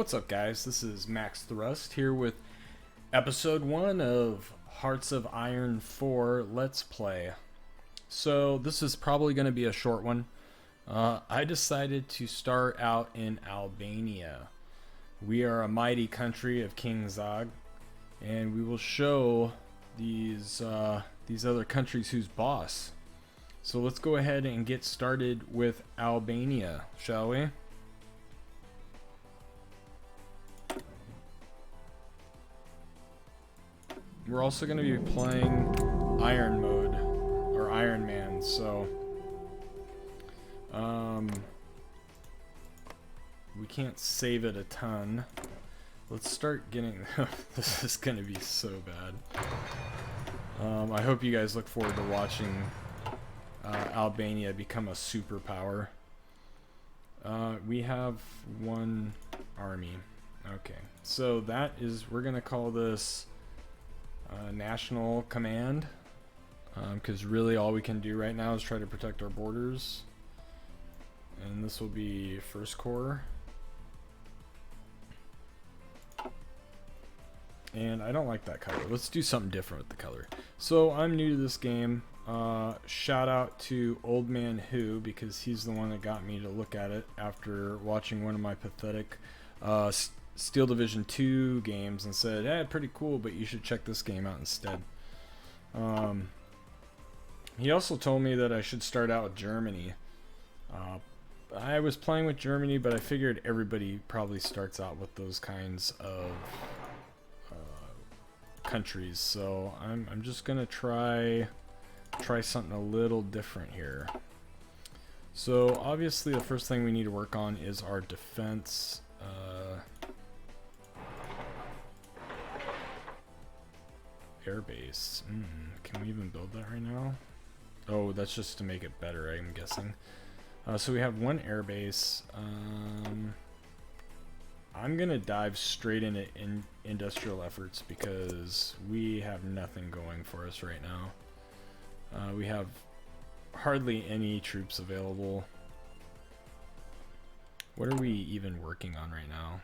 What's up, guys? This is Max Thrust here with episode 1 of Hearts of Iron 4 Let's Play. So this is probably going to be a short one. I decided to start out in Albania. We are a mighty country of King Zog, and we will show these other countries who's boss. So let's go ahead and get started with Albania, shall we? We're also going to be playing Iron Mode, or Iron Man, so we can't save it a ton. Let's start getting... This is going to be so bad. I hope you guys look forward to watching Albania become a superpower. We have one army. Okay, so that is... We're going to call this... National Command, because really all we can do right now is try to protect our borders, and this will be First Corps. And I don't like that color. Let's do something different with the color. So I'm new to this game. Shout out to Old Man Who, because he's the one that got me to look at it after watching one of my pathetic Steel Division 2 games and said, "Eh, pretty cool, but you should check this game out instead." He also told me that I should start out with Germany. I was playing with Germany, but I figured everybody probably starts out with those kinds of countries, so I'm just gonna try something a little different here. So obviously the first thing we need to work on is our defense. Airbase. Can we even build that right now? Oh, that's just to make it better, I'm guessing. So we have one airbase. I'm gonna dive straight into industrial efforts because we have nothing going for us right now. We have hardly any troops available. What are we even working on right now?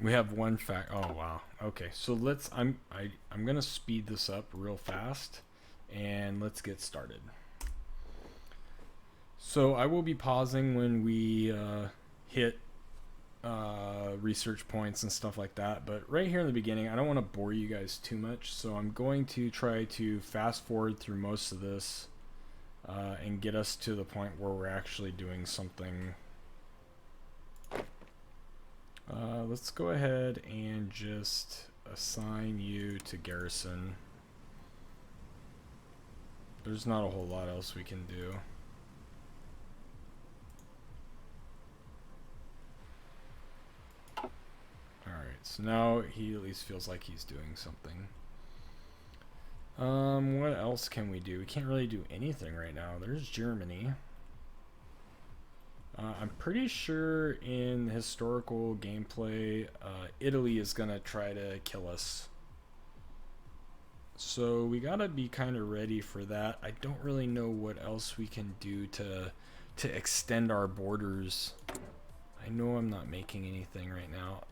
We have one oh wow. Okay, so let's I'm gonna speed this up real fast and let's get started. So I will be pausing when we hit research points and stuff like that, but right here in the beginning I don't want to bore you guys too much, so I'm going to try to fast forward through most of this and get us to the point where we're actually doing something. Let's go ahead and just assign you to garrison. There's not a whole lot else we can do. Alright, so now he at least feels like he's doing something. What else can we do? We can't really do anything right now. There's Germany. I'm pretty sure in historical gameplay, Italy is gonna try to kill us. So we gotta be kind of ready for that. I don't really know what else we can do to extend our borders. I know I'm not making anything right now.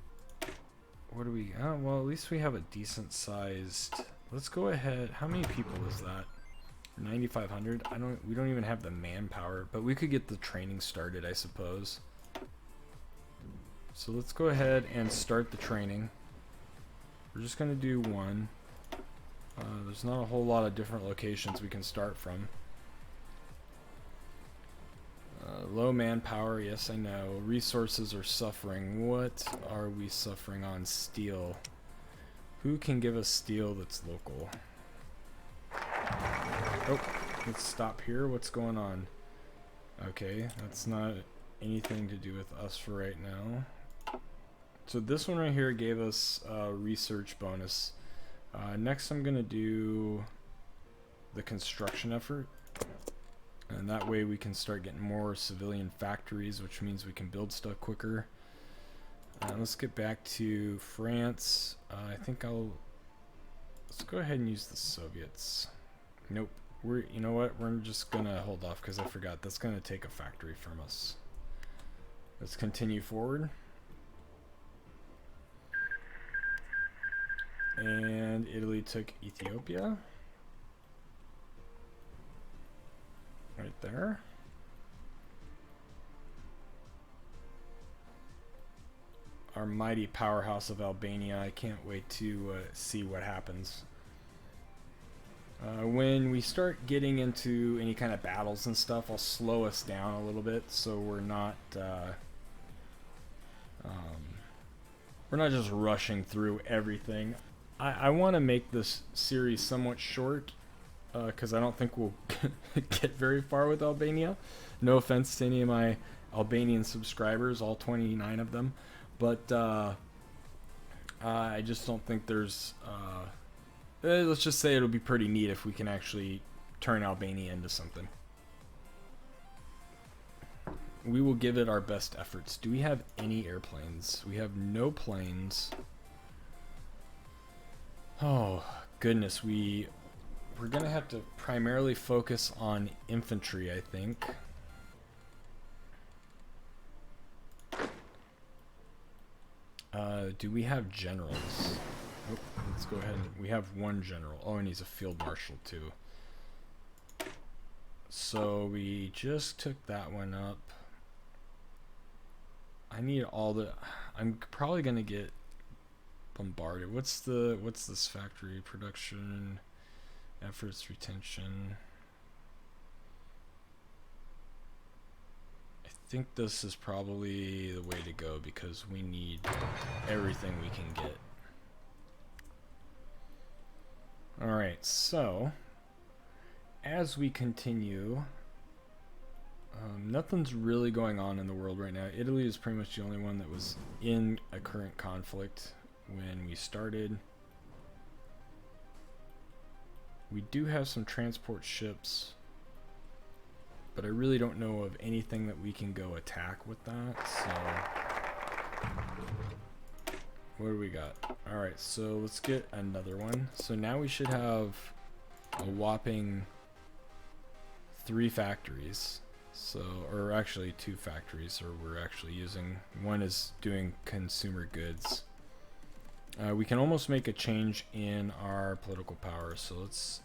What do we? Oh, well, at least we have a decent sized. Let's go ahead. How many people is that? 9,500. We don't even have the manpower, but we could get the training started, I suppose. So let's go ahead and start the training. We're just gonna do one. There's not a whole lot of different locations we can start from. Low manpower, yes I know. Resources are suffering. What are we suffering on? Steel. Who can give us steel that's local? Oh, let's stop here. What's going on? Okay, that's not anything to do with us for right now. So this one right here gave us a research bonus. Next I'm gonna do the construction effort, and that way we can start getting more civilian factories, which means we can build stuff quicker. Let's get back to France. I think let's go ahead and use the Soviets. Nope. You know what? We're just gonna hold off because I forgot that's gonna take a factory from us. Let's continue forward. And Italy took Ethiopia. Right there. Our mighty powerhouse of Albania. I can't wait to see what happens. When we start getting into any kind of battles and stuff, I'll slow us down a little bit so we're not just rushing through everything. I want to make this series somewhat short because I don't think we'll get very far with Albania. No offense to any of my Albanian subscribers, all 29 of them, but I just don't think there's let's just say it'll be pretty neat if we can actually turn Albania into something. We will give it our best efforts. Do we have any airplanes? We have no planes. Oh goodness, we're gonna have to primarily focus on infantry, I think. Do we have generals? Oh, let's go ahead. We have one general. Oh, and he's a field marshal too. So we just took that one up. I need all the. I'm probably gonna get bombarded. What's this factory production efforts retention? I think this is probably the way to go because we need everything we can get. Alright, so as we continue, nothing's really going on in the world right now. Italy is pretty much the only one that was in a current conflict when we started. We do have some transport ships, but I really don't know of anything that we can go attack with that, so what do we got? Alright, so let's get another one. So now we should have a whopping 3 factories. So, or actually 2 factories, or we're actually using, one is doing consumer goods. We can almost make a change in our political power, so let's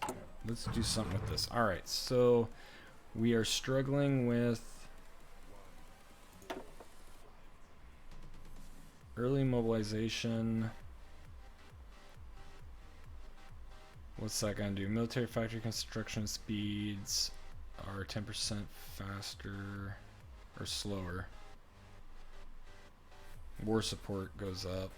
do something with this. Alright, so we are struggling with early mobilization. What's that gonna do? Military factory construction speeds are 10% faster or slower. War support goes up.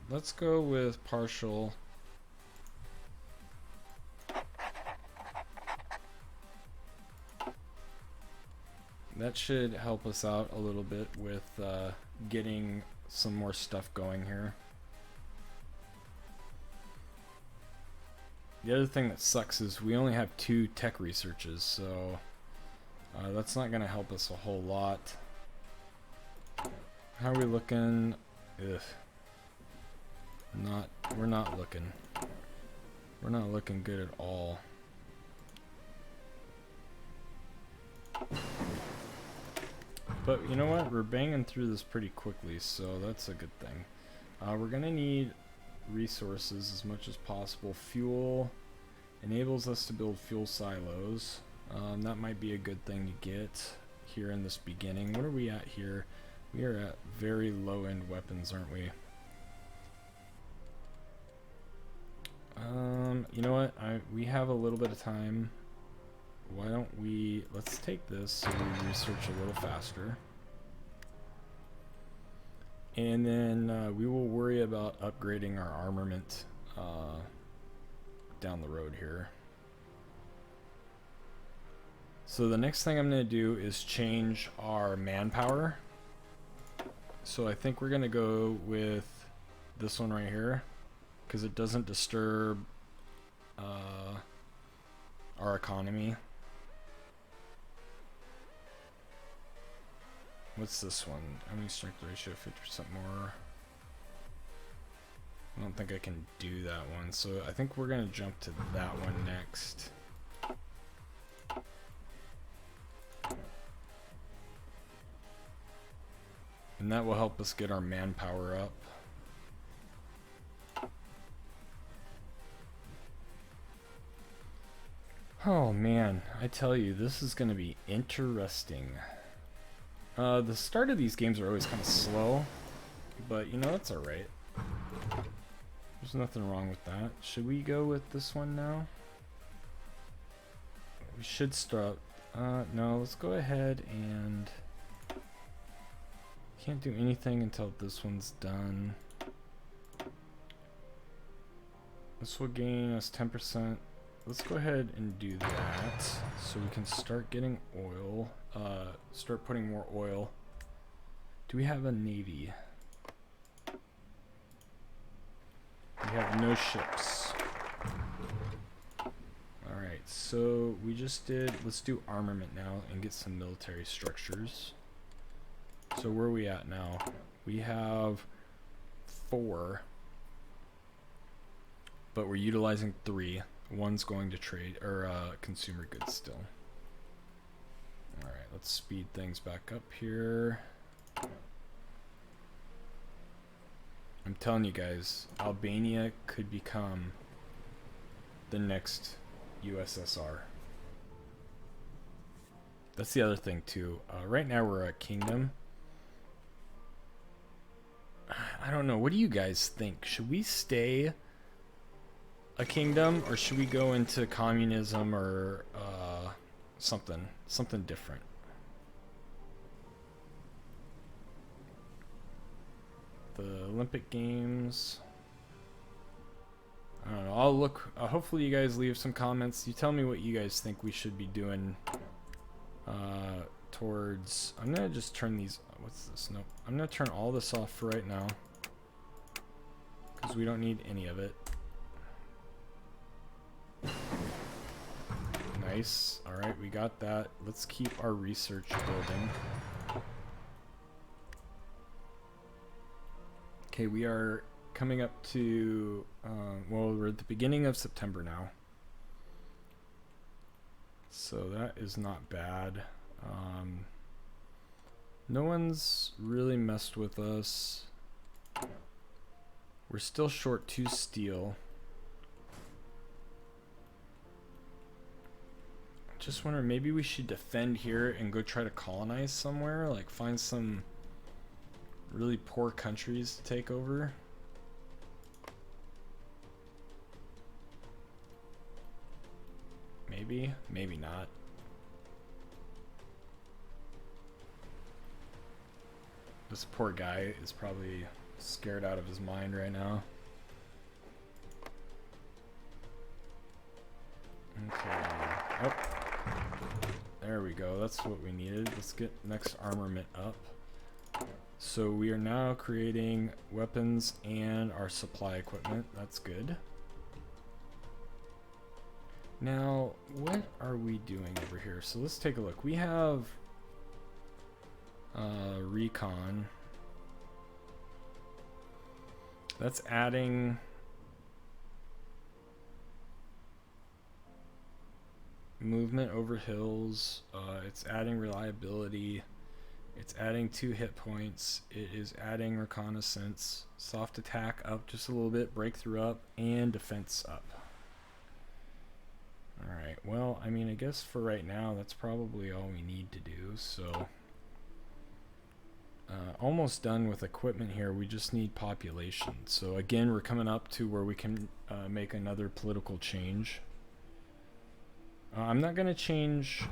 Let's go with partial. That should help us out a little bit with getting some more stuff going here. The other thing that sucks is we only have 2 tech researches, so that's not going to help us a whole lot. How are we looking? Ugh. We're not looking good at all. But you know what? We're banging through this pretty quickly, so that's a good thing. We're gonna need resources as much as possible. Fuel enables us to build fuel silos. That might be a good thing to get here in this beginning. What are we at here? We are at very low-end weapons, aren't we? You know what? We have a little bit of time. Why don't we, let's take this so we research a little faster. And then we will worry about upgrading our armament down the road here. So the next thing I'm going to do is change our manpower. So I think we're going to go with this one right here, because it doesn't disturb our economy. What's this one? Enemy strength ratio 50% more. I don't think I can do that one, so I think we're gonna jump to that one next. And that will help us get our manpower up. Oh man, I tell you, this is going to be interesting. The start of these games are always kind of slow, but you know, that's alright. There's nothing wrong with that. Should we go with this one now? We should start. No, let's go ahead and... Can't do anything until this one's done. This will gain us 10%. Let's go ahead and do that so we can start getting oil. Start putting more oil. Do we have a navy? We have no ships. Alright, so we just did, let's do armament now and get some military structures. So where are we at now? We have 4, but we're utilizing 3. One's going to trade or consumer goods still. Alright, let's speed things back up here. I'm telling you guys, Albania could become the next USSR. That's the other thing too. Right now we're a kingdom. I don't know. What do you guys think? Should we stay a kingdom or should we go into communism or something different? The Olympic Games. I don't know. I'll look. Hopefully you guys leave some comments. You tell me what you guys think we should be doing towards... I'm going to just turn these... What's this? Nope. I'm going to turn all this off for right now, because we don't need any of it. Nice. Alright, we got that. Let's keep our research building. Okay, we are coming up to... well, we're at the beginning of September now. So that is not bad. No one's really messed with us. We're still short 2 steel. Just wonder, maybe we should defend here and go try to colonize somewhere, like find some really poor countries to take over. Maybe, maybe not. This poor guy is probably scared out of his mind right now. Okay. Oh. There we go. That's what we needed. Let's get next armament up. So we are now creating weapons and our supply equipment. That's good. Now, what are we doing over here? So let's take a look. We have recon. That's adding movement over hills. It's adding reliability. It's adding 2 hit points. It is adding reconnaissance. Soft attack up just a little bit. Breakthrough up. And defense up. Alright, well, I mean, I guess for right now, that's probably all we need to do. So, almost done with equipment here. We just need population. So again, we're coming up to where we can make another political change. I'm not going to change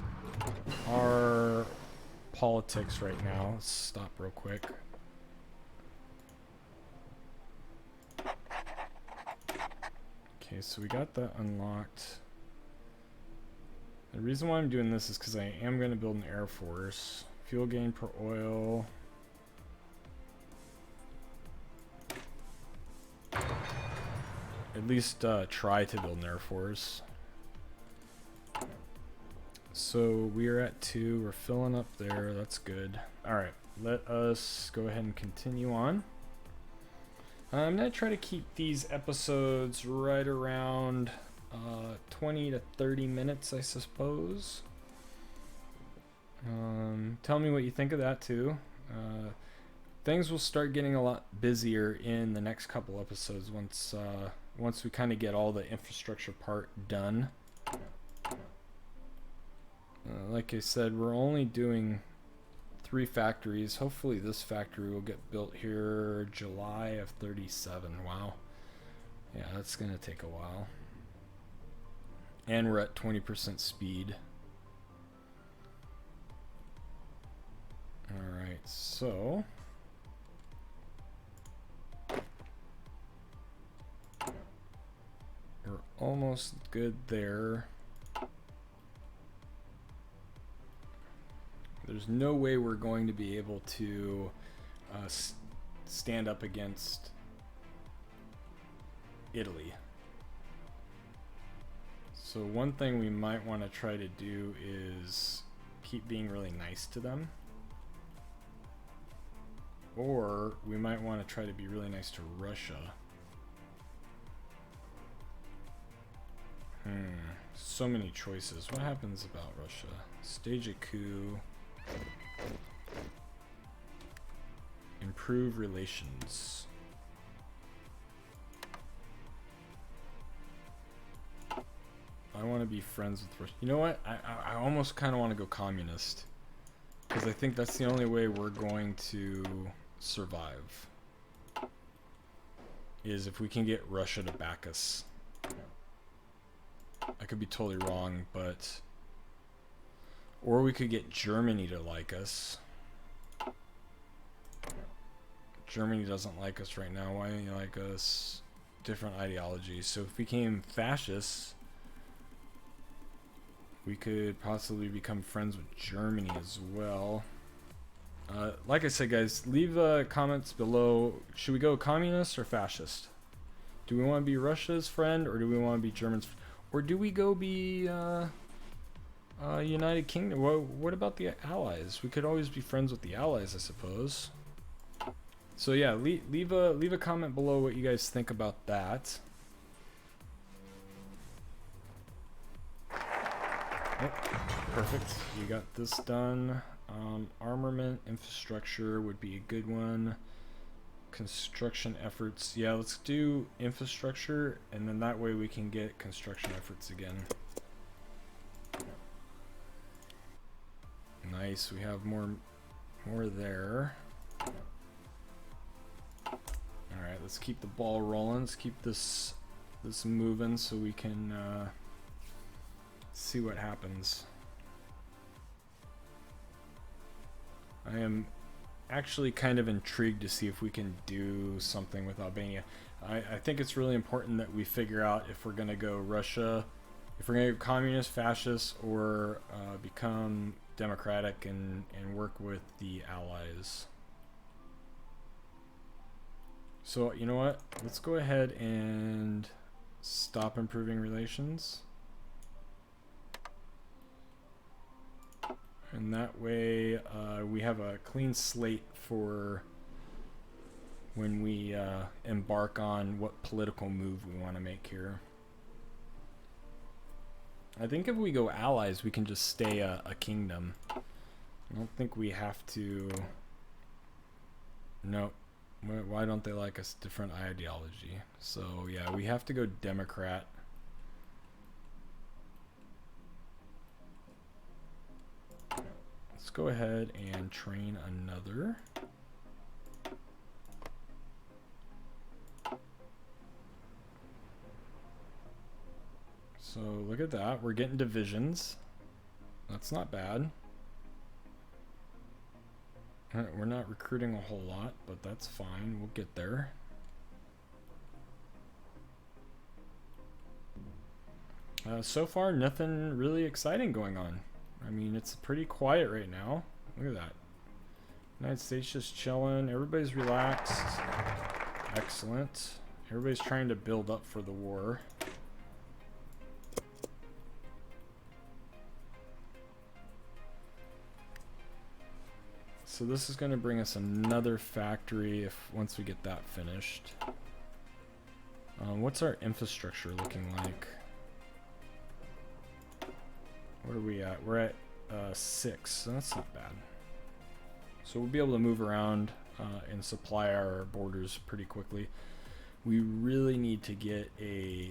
our politics right now. Let's stop real quick. Okay, so we got that unlocked. The reason why I'm doing this is because I am going to build an air force. Fuel gain per oil. At least try to build an air force. So we are at 2. We're filling up there. That's good. Alright, let us go ahead and continue on. I'm going to try to keep these episodes right around 20 to 30 minutes, I suppose. Tell me what you think of that too. things will start getting a lot busier in the next couple episodes once we kind of get all the infrastructure part done. Like I said, we're only doing 3 factories. Hopefully this factory will get built here July of 37. Wow. Yeah, that's gonna take a while. And we're at 20% speed. Alright, so we're almost good there. There's no way we're going to be able to stand up against Italy. So one thing we might want to try to do is keep being really nice to them. Or we might want to try to be really nice to Russia. So many choices. What happens about Russia? Stage a coup. Improve relations. I want to be friends with Russia. You know what? I almost kind of want to go communist. Because I think that's the only way we're going to survive. Is if we can get Russia to back us. I could be totally wrong, but... Or we could get Germany to like us. Germany doesn't like us right now. Why don't you like us? Different ideologies. So if we became fascists, we could possibly become friends with Germany as well. Like I said, guys, leave comments below. Should we go communist or fascist? Do we want to be Russia's friend, or do we want to be Germany's friend? Or do we go be United Kingdom? What about the Allies? We could always be friends with the Allies, I suppose. So yeah, leave a comment below what you guys think about that. Yep, perfect. You got this done. Armament, infrastructure would be a good one. Construction efforts. Yeah, let's do infrastructure, and then that way we can get construction efforts again. Nice, we have more there. Alright, let's keep the ball rolling. Let's keep this moving so we can see what happens. I am actually kind of intrigued to see if we can do something with Albania. I think it's really important that we figure out if we're going to go Russia, if we're going to go communist, fascist, or become democratic and work with the Allies. So, you know what? Let's go ahead and stop improving relations. And that way we have a clean slate for when we embark on what political move we want to make here. I think if we go allies, we can just stay a kingdom. I don't think we have to... No. Why don't they like us? Different ideology. So yeah, we have to go Democrat. Let's go ahead and train another. So look at that, we're getting divisions. That's not bad. We're not recruiting a whole lot, but that's fine, we'll get there. So far, nothing really exciting going on. I mean, it's pretty quiet right now. Look at that. United States just chilling. Everybody's relaxed. Excellent. Everybody's trying to build up for the war. So this is going to bring us another factory once we get that finished. What's our infrastructure looking like? What are we at? We're at 6, so that's not bad. So we'll be able to move around and supply our borders pretty quickly. We really need to get a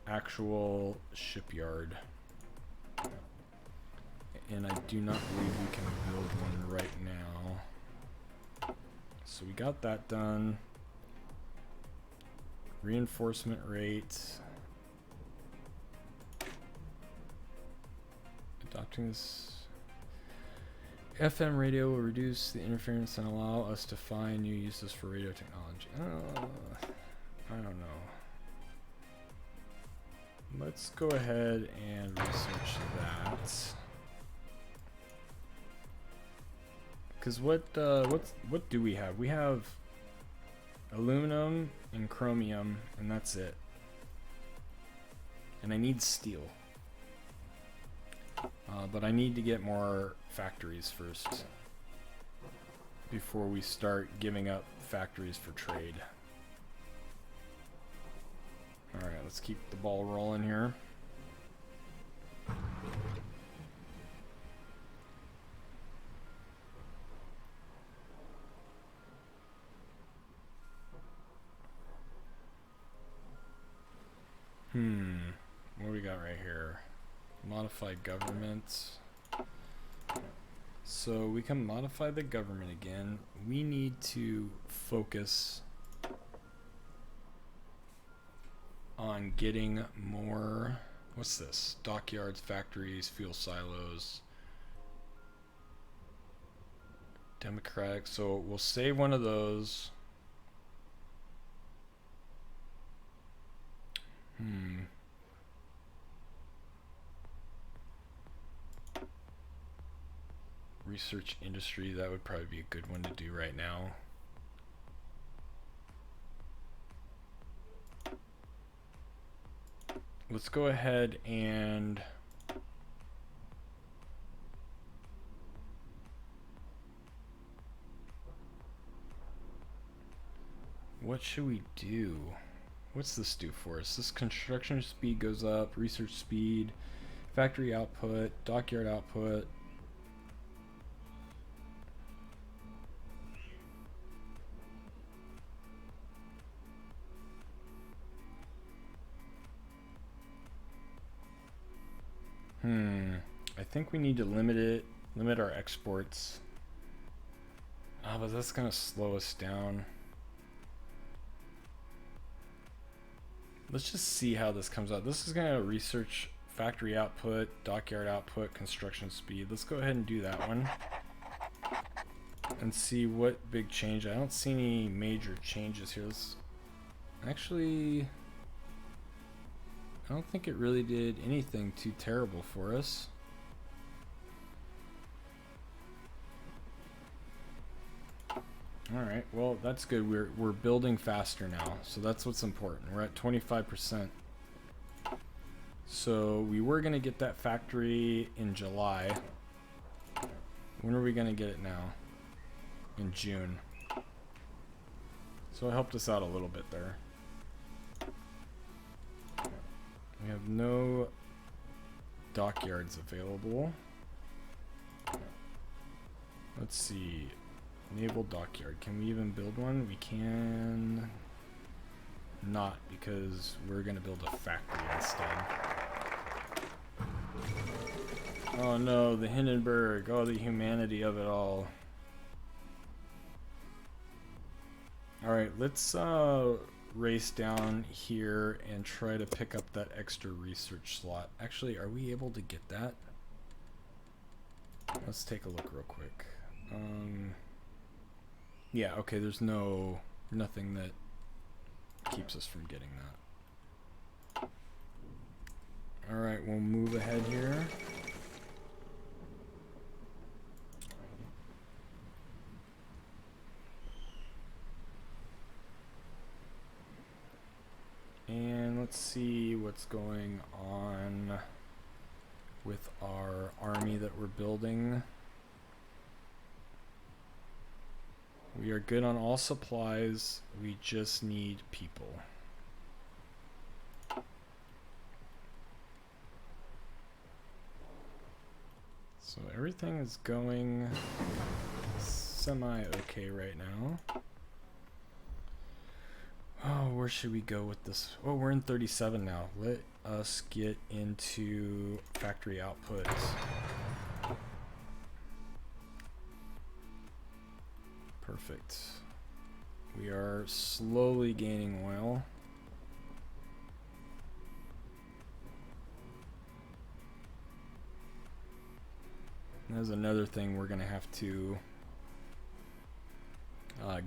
actual shipyard, and I do not believe we can build one right now. So we got that done. Reinforcement rate. Adopting this FM radio will reduce the interference and allow us to find new uses for radio technology. I don't know. Let's go ahead and research that. Because what do we have? We have aluminum and chromium, and that's it. And I need steel. But I need to get more factories first before we start giving up factories for trade. Alright, let's keep the ball rolling here. What do we got right here? Modify government. So we can modify the government again. We need to focus on getting more, what's this? Dockyards, factories, fuel silos. Democratic, so we'll save one of those. Research industry, that would probably be a good one to do right now. Let's go ahead and what should we do? What's this do for us? This construction speed goes up, research speed, factory output, dockyard output. I think we need to limit our exports. But that's gonna slow us down. Let's just see how this comes out. This is gonna research factory output, dockyard output, construction speed. Let's go ahead and do that one and see what big change. I don't see any major changes here. Actually, I don't think it really did anything too terrible for us. Alright, well that's good. We're building faster now, so that's what's important. We're at 25%. So we were gonna get that factory in July. When are we gonna get it now? In June. So it helped us out a little bit there. We have no dockyards available. Let's see. Naval dockyard. Can we even build one? We can not, because we're gonna build a factory instead. Oh no, the Hindenburg. Oh, the humanity of it all. Alright, let's race down here and try to pick up that extra research slot. Actually, are we able to get that? Let's take a look real quick. Yeah, okay, there's nothing that keeps us from getting that. Alright, we'll move ahead here. And let's see what's going on with our army that we're building. We are good on all supplies. We just need people. So everything is going semi-okay right now. Oh, where should we go with this? Oh, we're in 37 now. Let us get into factory outputs. Perfect. We are slowly gaining oil. There's another thing we're going to have to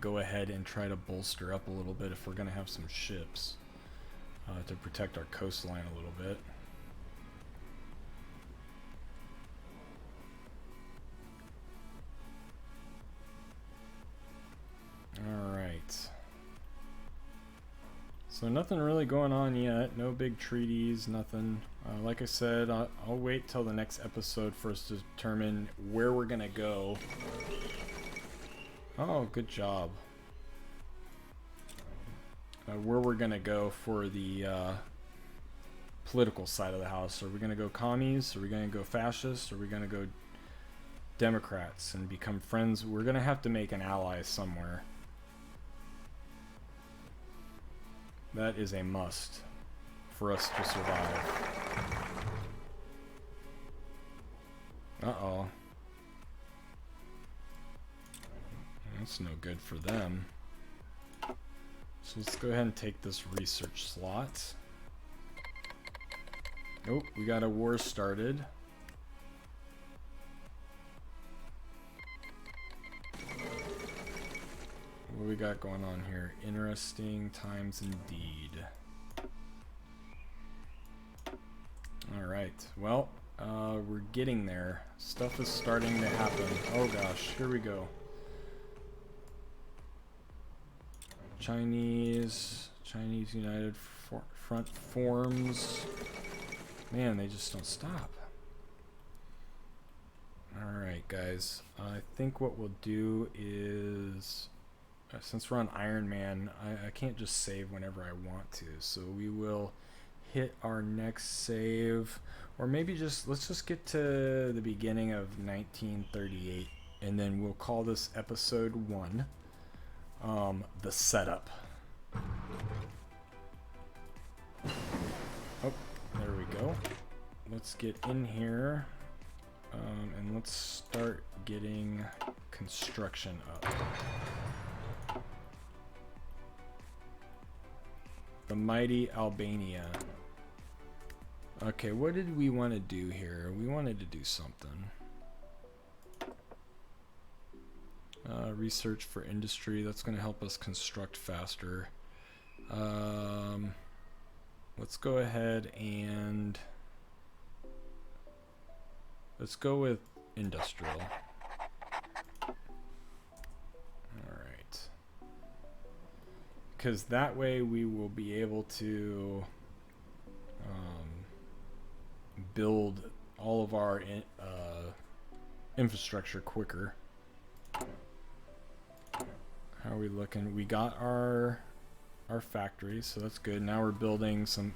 go ahead and try to bolster up a little bit if we're going to have some ships to protect our coastline a little bit. Alright. So nothing really going on yet. No big treaties, nothing. Like I said, I'll wait till the next episode for us to determine where we're going to go. Oh, good job. Where we're going to go for the political side of the house. Are we going to go commies? Are we going to go fascists? Are we going to go Democrats and become friends? We're going to have to make an ally somewhere. That is a must for us to survive. Uh-oh. That's no good for them. So let's go ahead and take this research slot. Nope, we got a war started. What we got going on here? Interesting times indeed. Alright, well, we're getting there. Stuff is starting to happen. Oh gosh, here we go. Chinese United Front forms. Man, they just don't stop. Alright guys, I think what we'll do is, since we're on Iron Man, I can't just save whenever I want to, so we will hit our next save, or maybe let's just get to the beginning of 1938, and then we'll call this episode 1, the setup. Oh, there we go. Let's get in here, and let's start getting construction up. The mighty Albania. Okay, what did we want to do here? We wanted to do something. Research for industry. That's going to help us construct faster. Let's go ahead and let's go with industrial. Alright. Because that way we will be able to build all of our infrastructure quicker. How are we looking? We got our factory, so that's good. Now we're building some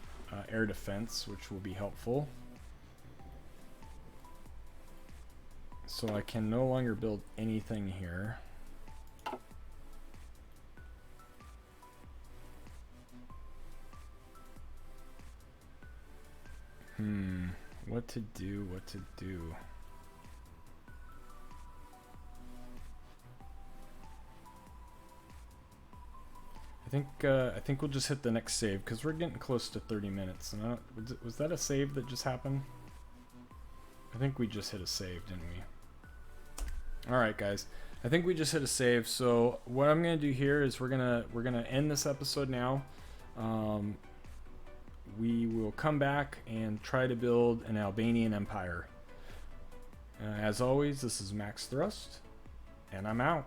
air defense, which will be helpful. So I can no longer build anything here. What to do, what to do. I think we'll just hit the next save because we're getting close to 30 minutes. And was that a save that just happened? I think we just hit a save, didn't we? All right, guys. I think we just hit a save. So what I'm gonna do here is we're gonna end this episode now. We will come back and try to build an Albanian empire. As always, this is Max Thrust, and I'm out.